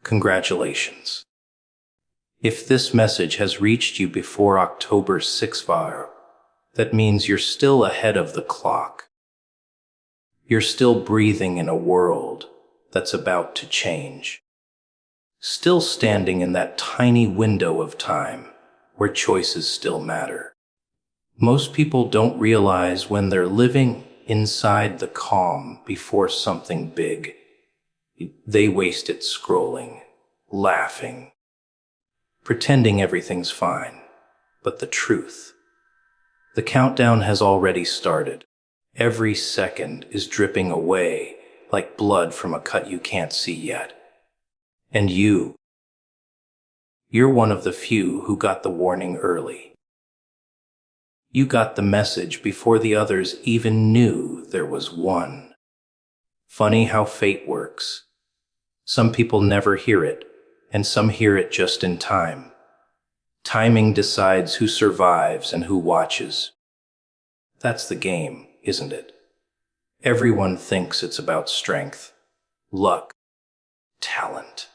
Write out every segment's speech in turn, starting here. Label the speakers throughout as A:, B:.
A: Congratulations. If this message has reached you before October 6th, that means you're still ahead of the clock. You're still breathing in a world that's about to change. Still standing in that tiny window of time where choices still matter. Most people don't realize when they're living inside the calm before something big. They waste it scrolling, laughing, pretending everything's fine. But the truth, the countdown has already started. Every second is dripping away like blood from a cut you can't see yet. And you're one of the few who got the warning early. You got the message before the others even knew there was one. Funny how fate works. Some people never hear it, and some hear it just in time. Timing decides who survives and who watches. That's the game, isn't it? Everyone thinks it's about strength, luck, talent,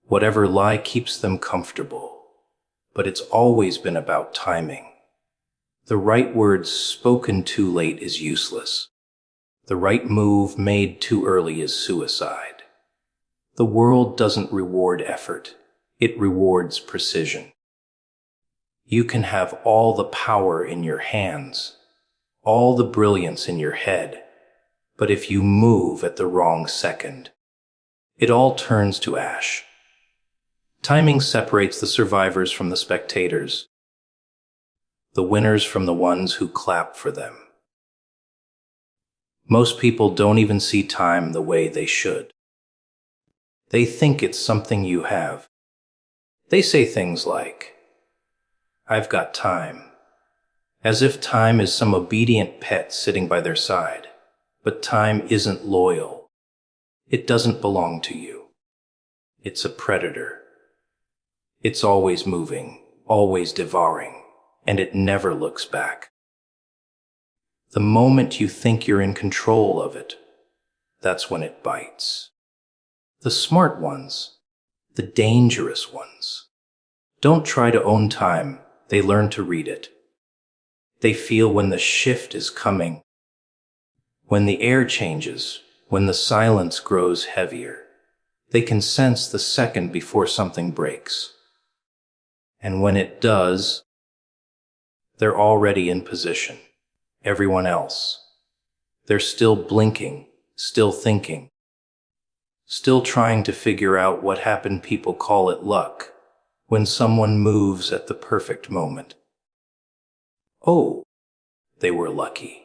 A: whatever lie keeps them comfortable. But it's always been about timing. The right words spoken too late is useless. The right move made too early is suicide. The world doesn't reward effort. It rewards precision. You can have all the power in your hands, all the brilliance in your head, but if you move at the wrong second, it all turns to ash. Timing separates the survivors from the spectators, the winners from the ones who clap for them. Most people don't even see time the way they should. They think it's something you have. They say things like, "I've got time," as if time is some obedient pet sitting by their side. But time isn't loyal. It doesn't belong to you. It's a predator. It's always moving, always devouring, and it never looks back. The moment you think you're in control of it, that's when it bites. The smart ones, the dangerous ones, don't try to own time. They learn to read it. They feel when the shift is coming, when the air changes, when the silence grows heavier. They can sense the second before something breaks. And when it does, they're already in position. Everyone else, they're still blinking, still thinking, still trying to figure out what happened. People call it luck when someone moves at the perfect moment. Oh, they were lucky.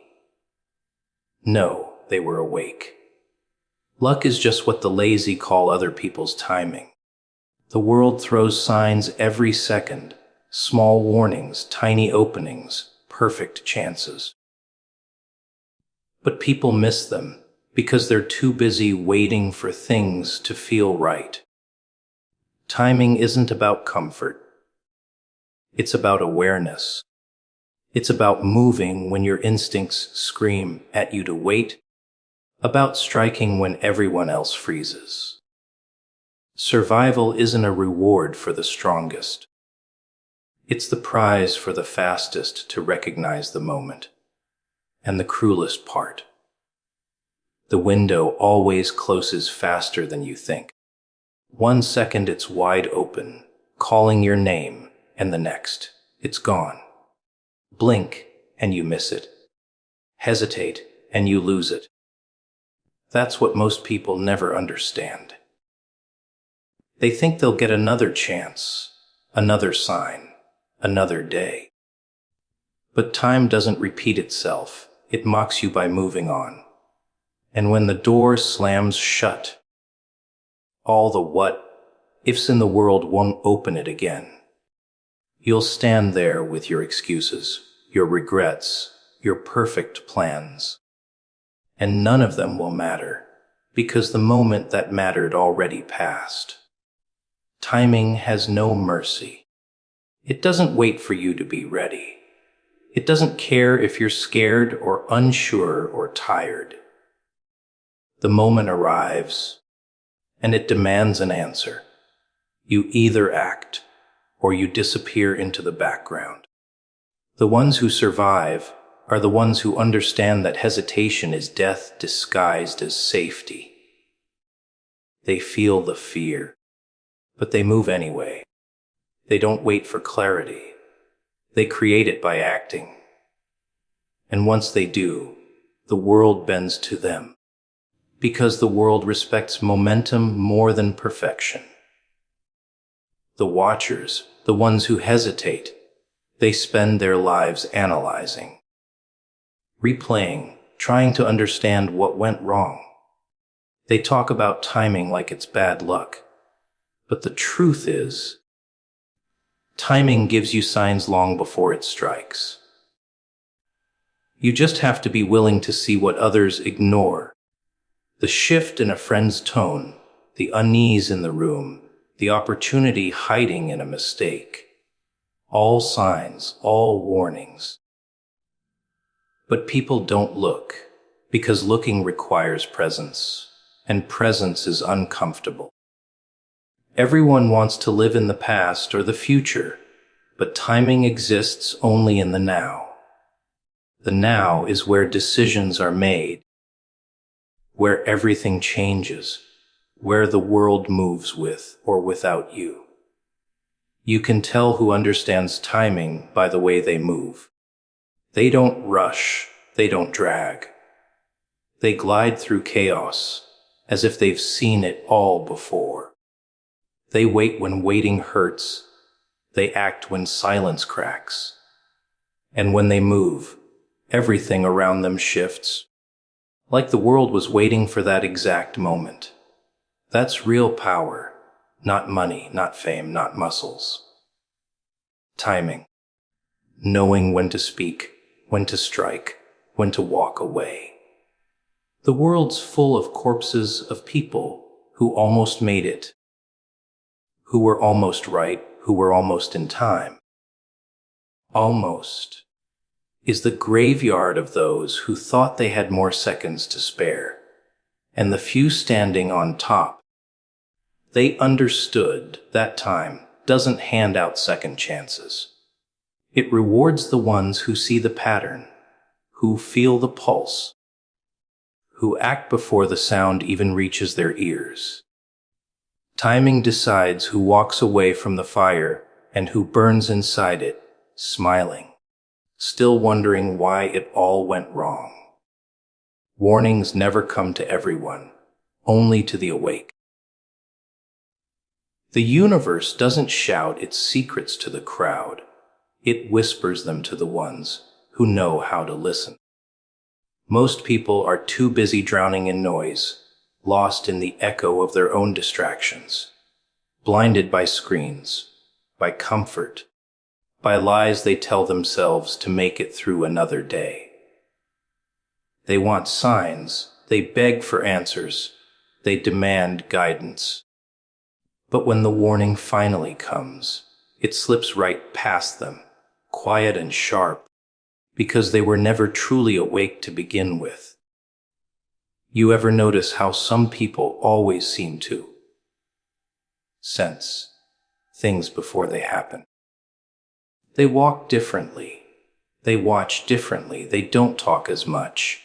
A: No, they were awake. Luck is just what the lazy call other people's timing. The world throws signs every second, small warnings, tiny openings, perfect chances. But people miss them because they're too busy waiting for things to feel right. Timing isn't about comfort. It's about awareness. It's about moving when your instincts scream at you to wait, about striking when everyone else freezes. Survival isn't a reward for the strongest. It's the prize for the fastest to recognize the moment. And the cruelest part, the window always closes faster than you think. 1 second it's wide open, calling your name, and the next, it's gone. Blink, and you miss it. Hesitate, and you lose it. That's what most people never understand. They think they'll get another chance, another sign, another day. But time doesn't repeat itself. It mocks you by moving on. And when the door slams shut, all the what-ifs in the world won't open it again. You'll stand there with your excuses, your regrets, your perfect plans. And none of them will matter, because the moment that mattered already passed. Timing has no mercy. It doesn't wait for you to be ready. It doesn't care if you're scared or unsure or tired. The moment arrives, and it demands an answer. You either act or you disappear into the background. The ones who survive are the ones who understand that hesitation is death disguised as safety. They feel the fear, but they move anyway. They don't wait for clarity. They create it by acting. And once they do, the world bends to them, because the world respects momentum more than perfection. The watchers, the ones who hesitate, they spend their lives analyzing, replaying, trying to understand what went wrong. They talk about timing like it's bad luck. But the truth is, timing gives you signs long before it strikes. You just have to be willing to see what others ignore. The shift in a friend's tone, the unease in the room, the opportunity hiding in a mistake. All signs, all warnings. But people don't look, because looking requires presence, and presence is uncomfortable. Everyone wants to live in the past or the future, but timing exists only in the now. The now is where decisions are made, where everything changes, where the world moves with or without you. You can tell who understands timing by the way they move. They don't rush, they don't drag. They glide through chaos as if they've seen it all before. They wait when waiting hurts. They act when silence cracks. And when they move, everything around them shifts, like the world was waiting for that exact moment. That's real power, not money, not fame, not muscles. Timing. Knowing when to speak, when to strike, when to walk away. The world's full of corpses of people who almost made it, who were almost right, who were almost in time. Almost is the graveyard of those who thought they had more seconds to spare, and the few standing on top. They understood that time doesn't hand out second chances. It rewards the ones who see the pattern, who feel the pulse, who act before the sound even reaches their ears. Timing decides who walks away from the fire and who burns inside it, smiling, still wondering why it all went wrong. Warnings never come to everyone, only to the awake. The universe doesn't shout its secrets to the crowd. It whispers them to the ones who know how to listen. Most people are too busy drowning in noise, lost in the echo of their own distractions, blinded by screens, by comfort, by lies they tell themselves to make it through another day. They want signs, they beg for answers, they demand guidance. But when the warning finally comes, it slips right past them, quiet and sharp, because they were never truly awake to begin with. You ever notice how some people always seem to sense things before they happen? They walk differently. They watch differently. They don't talk as much.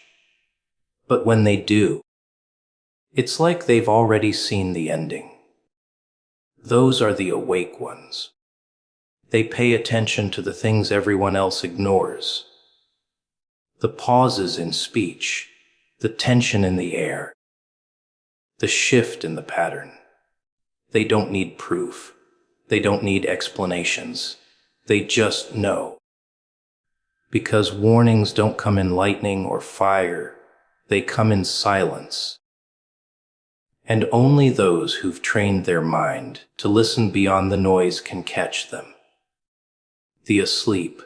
A: But when they do, it's like they've already seen the ending. Those are the awake ones. They pay attention to the things everyone else ignores. The pauses in speech, the tension in the air, the shift in the pattern. They don't need proof. They don't need explanations. They just know. Because warnings don't come in lightning or fire. They come in silence. And only those who've trained their mind to listen beyond the noise can catch them. The asleep,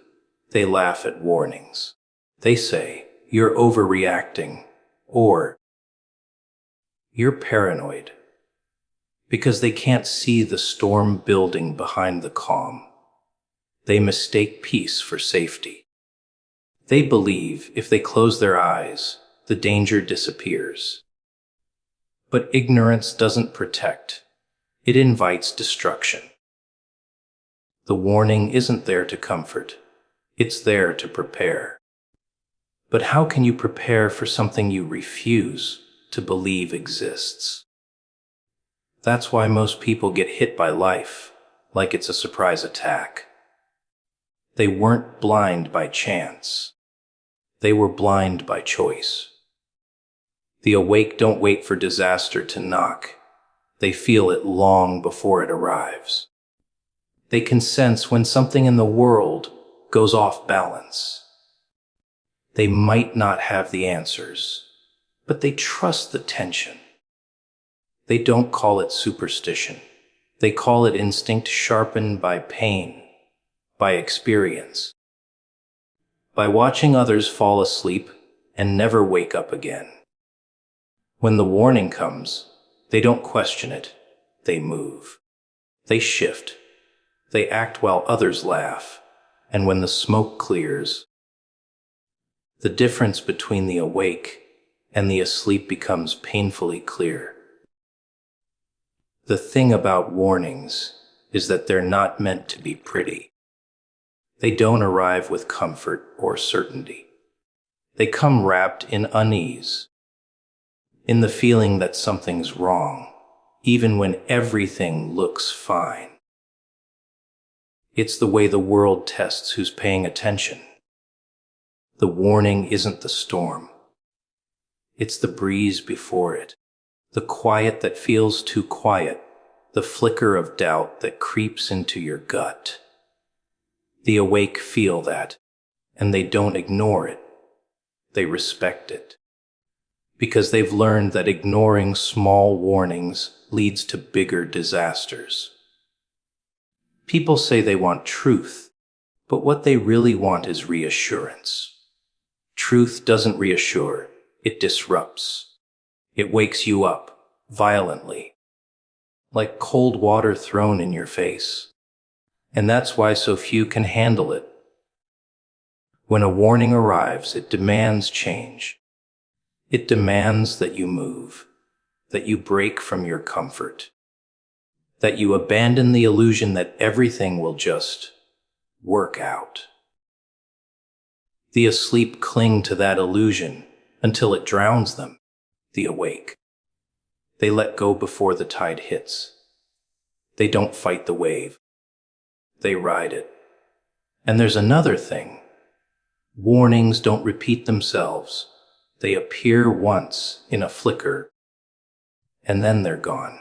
A: they laugh at warnings. They say, "You're overreacting," or "You're paranoid," because they can't see the storm building behind the calm. They mistake peace for safety. They believe if they close their eyes, the danger disappears. But ignorance doesn't protect. It invites destruction. The warning isn't there to comfort. It's there to prepare. But how can you prepare for something you refuse to believe exists? That's why most people get hit by life like it's a surprise attack. They weren't blind by chance. They were blind by choice. The awake don't wait for disaster to knock. They feel it long before it arrives. They can sense when something in the world goes off balance. They might not have the answers, but they trust the tension. They don't call it superstition. They call it instinct sharpened by pain, by experience, by watching others fall asleep and never wake up again. When the warning comes, they don't question it. They move. They shift. They act while others laugh. And when the smoke clears, the difference between the awake and the asleep becomes painfully clear. The thing about warnings is that they're not meant to be pretty. They don't arrive with comfort or certainty. They come wrapped in unease, in the feeling that something's wrong, even when everything looks fine. It's the way the world tests who's paying attention. The warning isn't the storm. It's the breeze before it, the quiet that feels too quiet, the flicker of doubt that creeps into your gut. The awake feel that, and they don't ignore it. They respect it. Because they've learned that ignoring small warnings leads to bigger disasters. People say they want truth, but what they really want is reassurance. Truth doesn't reassure, it disrupts. It wakes you up, violently, like cold water thrown in your face. And that's why so few can handle it. When a warning arrives, it demands change. It demands that you move, that you break from your comfort, that you abandon the illusion that everything will just work out. The asleep cling to that illusion until it drowns them. The awake, they let go before the tide hits. They don't fight the wave. They ride it. And there's another thing. Warnings don't repeat themselves. They appear once in a flicker, and then they're gone.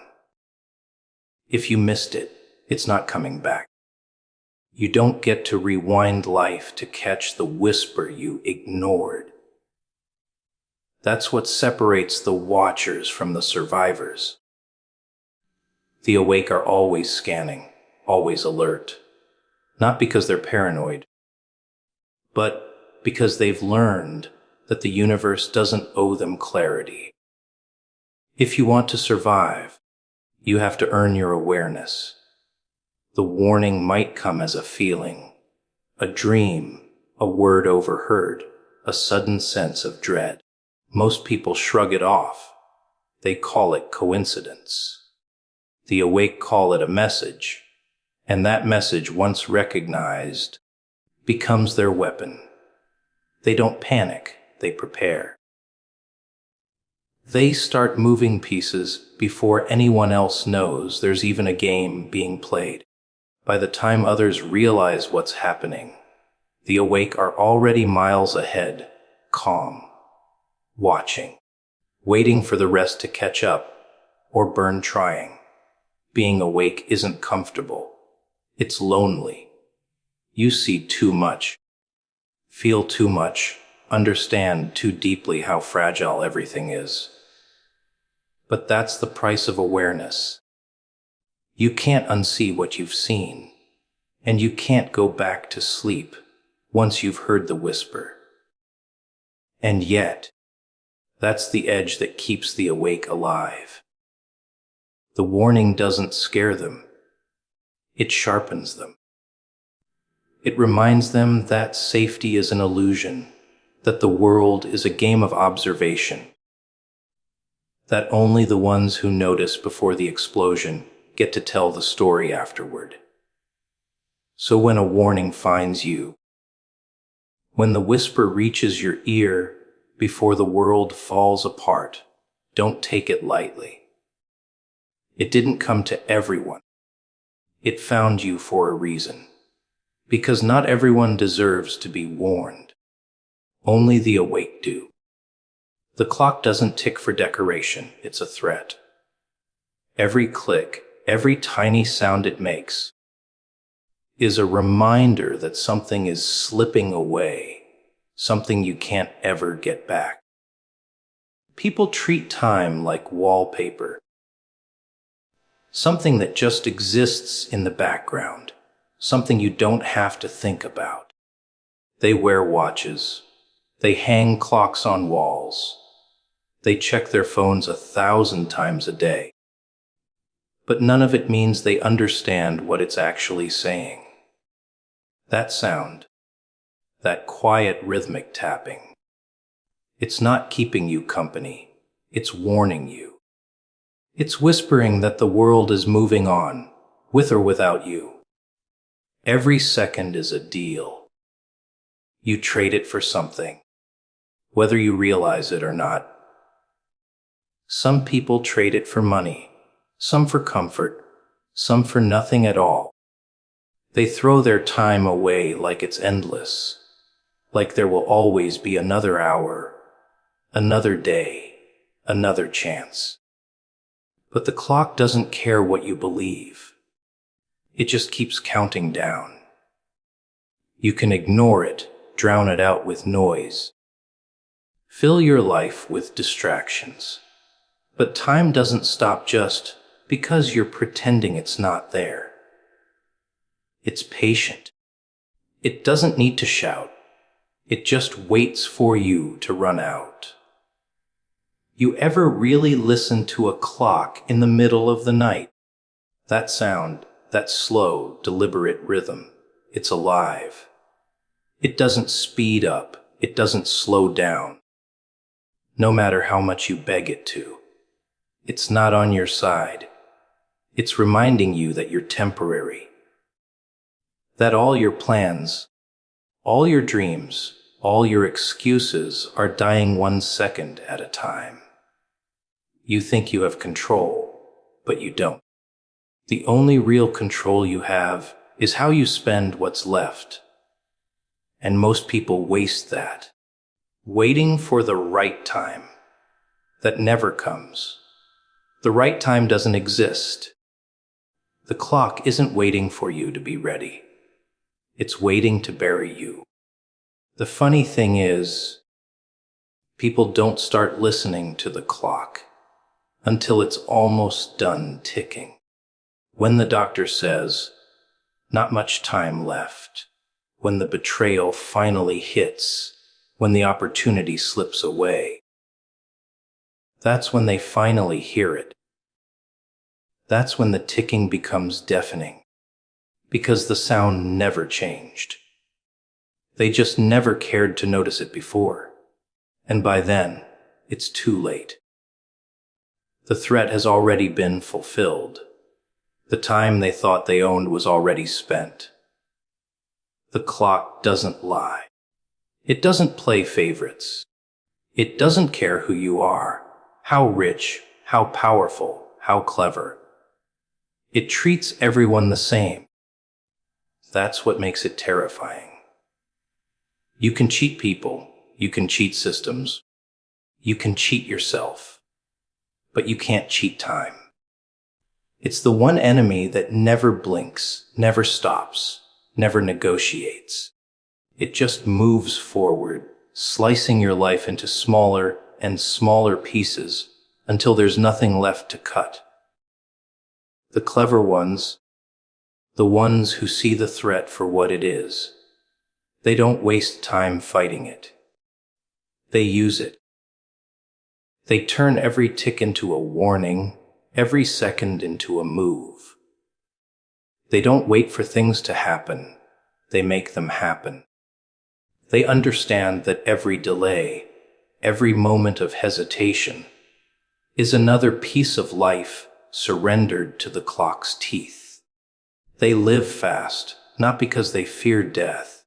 A: If you missed it, it's not coming back. You don't get to rewind life to catch the whisper you ignored. That's what separates the watchers from the survivors. The awake are always scanning, always alert, not because they're paranoid, but because they've learned that the universe doesn't owe them clarity. If you want to survive, you have to earn your awareness. The warning might come as a feeling, a dream, a word overheard, a sudden sense of dread. Most people shrug it off. They call it coincidence. The awake call it a message, and that message, once recognized, becomes their weapon. They don't panic, they prepare. They start moving pieces before anyone else knows there's even a game being played. By the time others realize what's happening, the awake are already miles ahead, calm, watching, waiting for the rest to catch up or burn trying. Being awake isn't comfortable. It's lonely. You see too much, feel too much, understand too deeply how fragile everything is. But that's the price of awareness. You can't unsee what you've seen, and you can't go back to sleep once you've heard the whisper. And yet, that's the edge that keeps the awake alive. The warning doesn't scare them. It sharpens them. It reminds them that safety is an illusion, that the world is a game of observation, that only the ones who notice before the explosion get to tell the story afterward. So when a warning finds you, when the whisper reaches your ear before the world falls apart, don't take it lightly. It didn't come to everyone. It found you for a reason. Because not everyone deserves to be warned. Only the awake do. The clock doesn't tick for decoration, it's a threat. Every click, every tiny sound it makes, is a reminder that something is slipping away, something you can't ever get back. People treat time like wallpaper, something that just exists in the background, something you don't have to think about. They wear watches, they hang clocks on walls, they check their phones 1,000 times a day. But none of it means they understand what it's actually saying. That sound, that quiet rhythmic tapping, it's not keeping you company, it's warning you. It's whispering that the world is moving on, with or without you. Every second is a deal. You trade it for something, whether you realize it or not. Some people trade it for money, some for comfort, some for nothing at all. They throw their time away like it's endless, like there will always be another hour, another day, another chance. But the clock doesn't care what you believe. It just keeps counting down. You can ignore it, drown it out with noise. Fill your life with distractions. But time doesn't stop just because you're pretending it's not there. It's patient. It doesn't need to shout. It just waits for you to run out. You ever really listen to a clock in the middle of the night? That sound, that slow, deliberate rhythm, it's alive. It doesn't speed up. It doesn't slow down. No matter how much you beg it to. It's not on your side. It's reminding you that you're temporary. That all your plans, all your dreams, all your excuses are dying 1 second at a time. You think you have control, but you don't. The only real control you have is how you spend what's left. And most people waste that, waiting for the right time. That never comes. The right time doesn't exist. The clock isn't waiting for you to be ready. It's waiting to bury you. The funny thing is, people don't start listening to the clock until it's almost done ticking. When the doctor says, not much time left. When the betrayal finally hits. When the opportunity slips away. That's when they finally hear it. That's when the ticking becomes deafening. Because the sound never changed. They just never cared to notice it before. And by then, it's too late. The threat has already been fulfilled. The time they thought they owned was already spent. The clock doesn't lie. It doesn't play favorites. It doesn't care who you are, how rich, how powerful, how clever. It treats everyone the same. That's what makes it terrifying. You can cheat people, you can cheat systems, you can cheat yourself, but you can't cheat time. It's the one enemy that never blinks, never stops, never negotiates. It just moves forward, slicing your life into smaller and smaller pieces until there's nothing left to cut. The clever ones, the ones who see the threat for what it is, they don't waste time fighting it. They use it. They turn every tick into a warning, every second into a move. They don't wait for things to happen. They make them happen. They understand that every delay, every moment of hesitation, is another piece of life surrendered to the clock's teeth. They live fast, not because they fear death,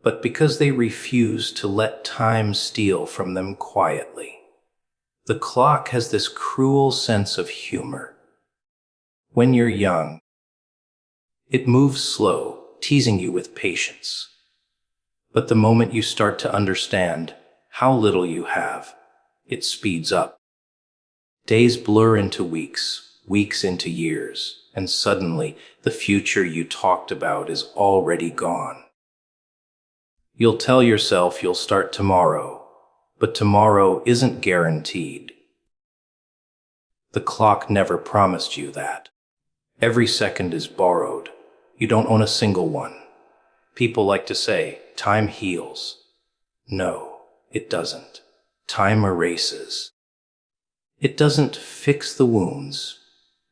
A: but because they refuse to let time steal from them quietly. The clock has this cruel sense of humor. When you're young, it moves slow, teasing you with patience. But the moment you start to understand how little you have, it speeds up. Days blur into weeks, weeks into years, and suddenly the future you talked about is already gone. You'll tell yourself you'll start tomorrow, but tomorrow isn't guaranteed. The clock never promised you that. Every second is borrowed. You don't own a single one. People like to say, time heals. No, it doesn't. Time erases. It doesn't fix the wounds.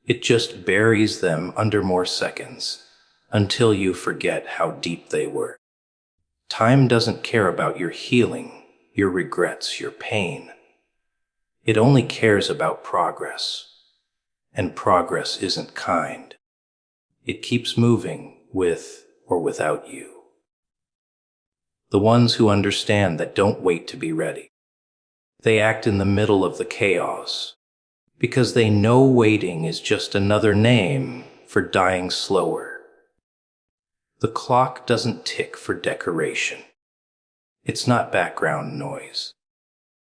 A: It just buries them under more seconds, until you forget how deep they were. Time doesn't care about your healing, your regrets, your pain. It only cares about progress. And progress isn't kind. It keeps moving with or without you. The ones who understand that don't wait to be ready. They act in the middle of the chaos because they know waiting is just another name for dying slower. The clock doesn't tick for decoration. It's not background noise.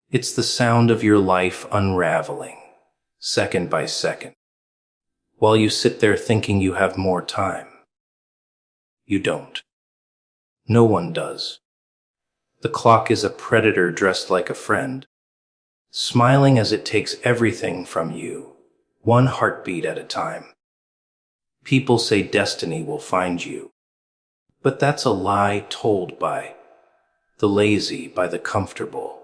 A: It's the sound of your life unraveling, second by second, while you sit there thinking you have more time. You don't. No one does. The clock is a predator dressed like a friend, smiling as it takes everything from you, one heartbeat at a time. People say destiny will find you, but that's a lie told by the lazy, by the comfortable,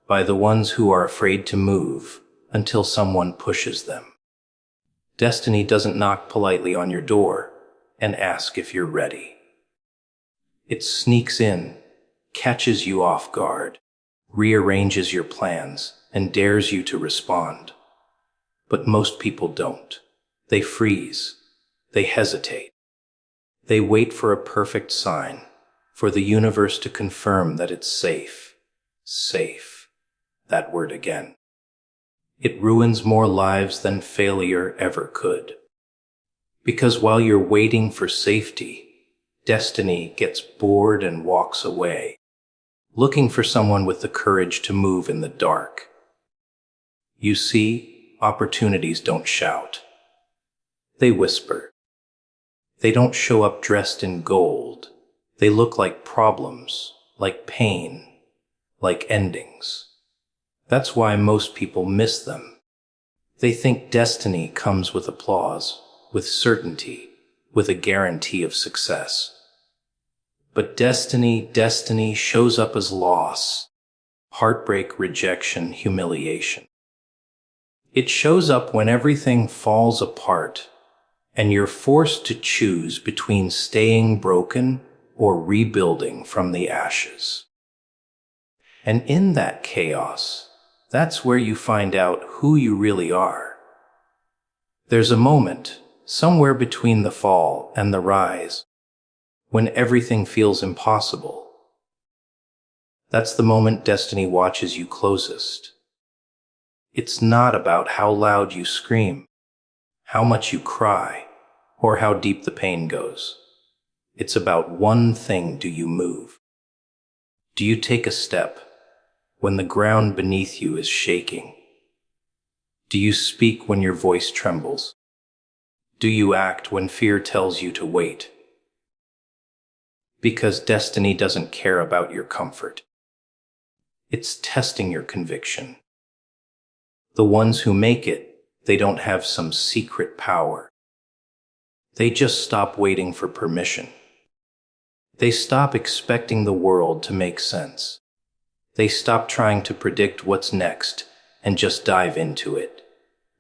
A: by the ones who are afraid to move until someone pushes them. Destiny doesn't knock politely on your door and ask if you're ready. It sneaks in, catches you off guard, rearranges your plans, and dares you to respond. But most people don't. They freeze. They hesitate. They wait for a perfect sign, for the universe to confirm that it's safe. Safe. That word again. It ruins more lives than failure ever could. Because while you're waiting for safety, destiny gets bored and walks away, looking for someone with the courage to move in the dark. You see, opportunities don't shout. They whisper. They don't show up dressed in gold. They look like problems, like pain, like endings. That's why most people miss them. They think destiny comes with applause, with certainty, with a guarantee of success. But destiny shows up as loss, heartbreak, rejection, humiliation. It shows up when everything falls apart and you're forced to choose between staying broken or rebuilding from the ashes. And in that chaos, that's where you find out who you really are. There's a moment, somewhere between the fall and the rise, when everything feels impossible. That's the moment destiny watches you closest. It's not about how loud you scream, how much you cry, or how deep the pain goes. It's about one thing: do you move? Do you take a step when the ground beneath you is shaking? Do you speak when your voice trembles? Do you act when fear tells you to wait? Because destiny doesn't care about your comfort. It's testing your conviction. The ones who make it, they don't have some secret power. They just stop waiting for permission. They stop expecting the world to make sense. They stop trying to predict what's next and just dive into it,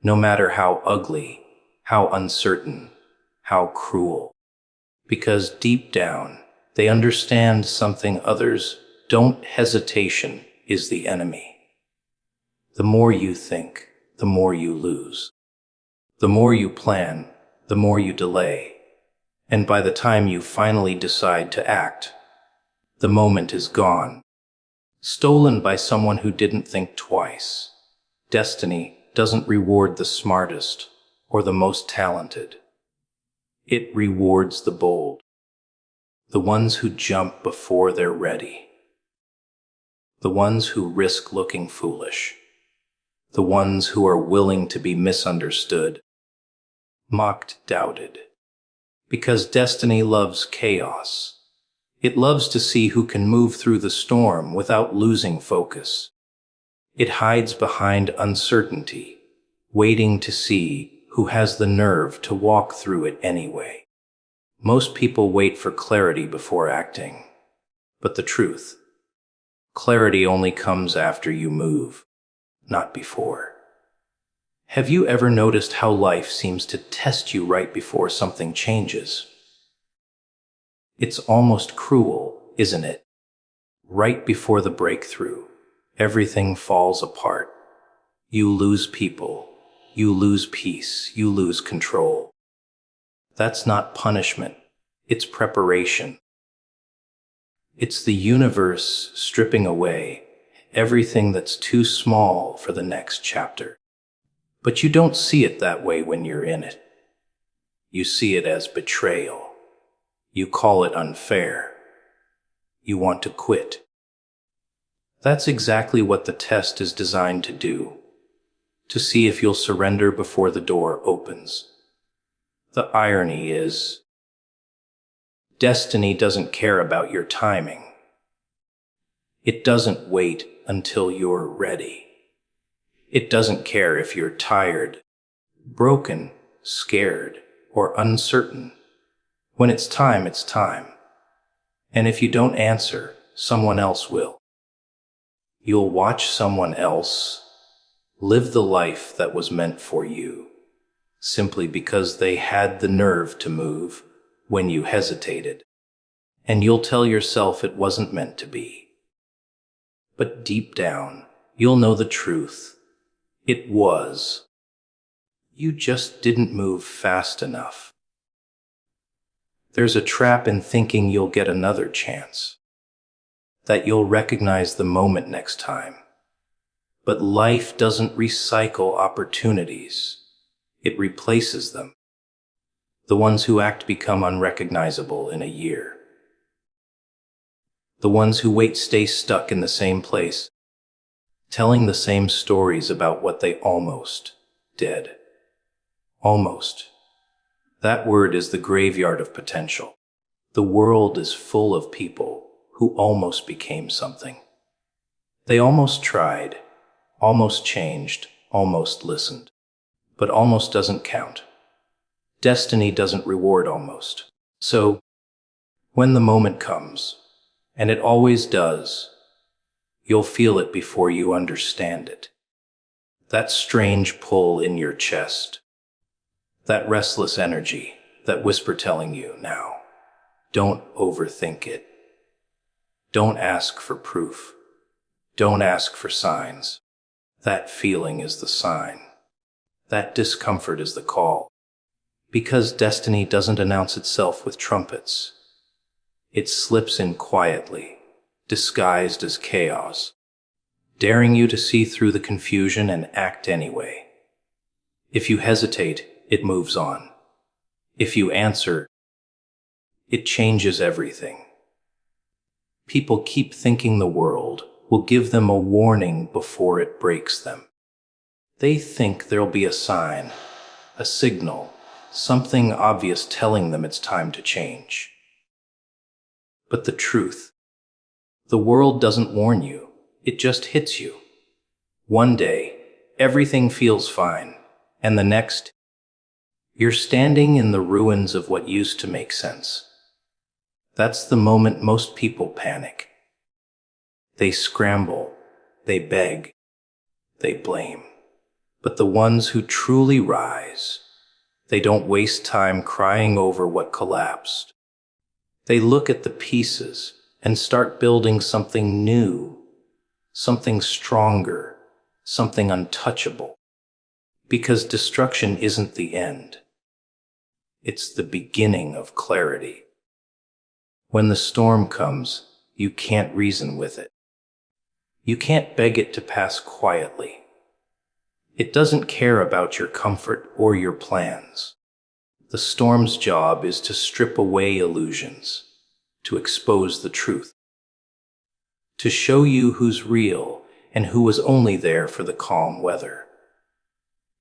A: no matter how ugly, how uncertain, how cruel. Because deep down, they understand something others don't. Hesitation is the enemy. The more you think, the more you lose. The more you plan, the more you delay. And by the time you finally decide to act, the moment is gone, stolen by someone who didn't think twice. Destiny doesn't reward the smartest or the most talented. It rewards the bold, the ones who jump before they're ready, the ones who risk looking foolish, the ones who are willing to be misunderstood, mocked, doubted. Because destiny loves chaos. It loves to see who can move through the storm without losing focus. It hides behind uncertainty, waiting to see who has the nerve to walk through it anyway. Most people wait for clarity before acting. But the truth, clarity only comes after you move, not before. Have you ever noticed how life seems to test you right before something changes? It's almost cruel, isn't it? Right before the breakthrough, everything falls apart. You lose people, you lose peace, you lose control. That's not punishment, it's preparation. It's the universe stripping away everything that's too small for the next chapter. But you don't see it that way when you're in it. You see it as betrayal. You call it unfair. You want to quit. That's exactly what the test is designed to do, to see if you'll surrender before the door opens. The irony is, destiny doesn't care about your timing. It doesn't wait until you're ready. It doesn't care if you're tired, broken, scared, or uncertain. When it's time, it's time. And if you don't answer, someone else will. You'll watch someone else live the life that was meant for you, simply because they had the nerve to move when you hesitated. And you'll tell yourself it wasn't meant to be. But deep down, you'll know the truth. It was. You just didn't move fast enough. There's a trap in thinking you'll get another chance, that you'll recognize the moment next time. But life doesn't recycle opportunities. It replaces them. The ones who act become unrecognizable in a year. The ones who wait stay stuck in the same place, telling the same stories about what they almost did. Almost. That word is the graveyard of potential. The world is full of people who almost became something. They almost tried, almost changed, almost listened. But almost doesn't count. Destiny doesn't reward almost. So, when the moment comes, and it always does, you'll feel it before you understand it. That strange pull in your chest. That restless energy, that whisper telling you, now, don't overthink it. Don't ask for proof. Don't ask for signs. That feeling is the sign. That discomfort is the call. Because destiny doesn't announce itself with trumpets. It slips in quietly, disguised as chaos, daring you to see through the confusion and act anyway. If you hesitate, it moves on. If you answer, it changes everything. People keep thinking the world will give them a warning before it breaks them. They think there'll be a sign, a signal, something obvious telling them it's time to change. But the truth, the world doesn't warn you, it just hits you. One day, everything feels fine, and the next, you're standing in the ruins of what used to make sense. That's the moment most people panic. They scramble, they beg, they blame. But the ones who truly rise, they don't waste time crying over what collapsed. They look at the pieces and start building something new, something stronger, something untouchable. Because destruction isn't the end. It's the beginning of clarity. When the storm comes, you can't reason with it. You can't beg it to pass quietly. It doesn't care about your comfort or your plans. The storm's job is to strip away illusions, to expose the truth, to show you who's real and who was only there for the calm weather.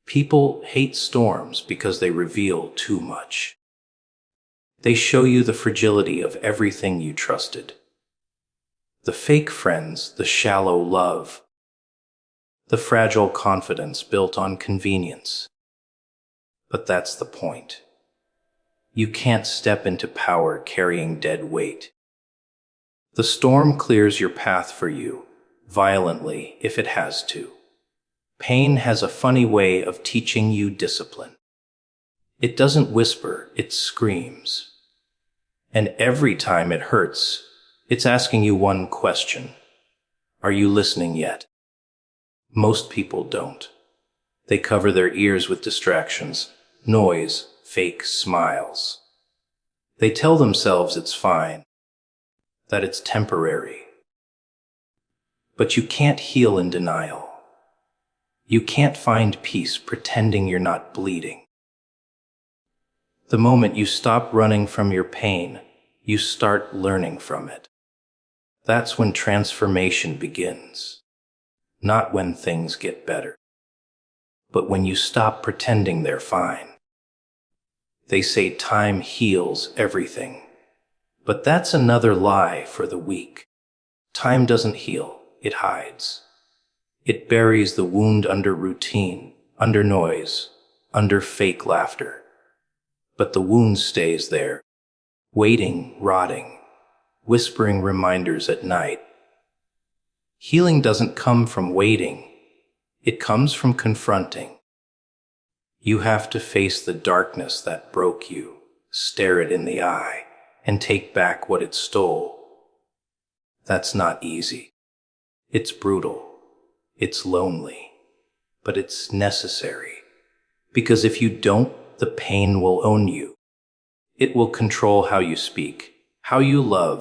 A: People hate storms because they reveal too much. They show you the fragility of everything you trusted. The fake friends, the shallow love, the fragile confidence built on convenience. But that's the point. You can't step into power carrying dead weight. The storm clears your path for you, violently if it has to. Pain has a funny way of teaching you discipline. It doesn't whisper, it screams. And every time it hurts, it's asking you one question. Are you listening yet? Most people don't. They cover their ears with distractions, noise, fake smiles. They tell themselves it's fine, that it's temporary. But you can't heal in denial. You can't find peace pretending you're not bleeding. The moment you stop running from your pain, you start learning from it. That's when transformation begins. Not when things get better, but when you stop pretending they're fine. They say time heals everything, but that's another lie for the weak. Time doesn't heal, it hides. It buries the wound under routine, under noise, under fake laughter. But the wound stays there, waiting, rotting, whispering reminders at night. Healing doesn't come from waiting. It comes from confronting. You have to face the darkness that broke you, stare it in the eye, and take back what it stole. That's not easy. It's brutal. It's lonely. But it's necessary. Because if you don't, the pain will own you. It will control how you speak, how you love,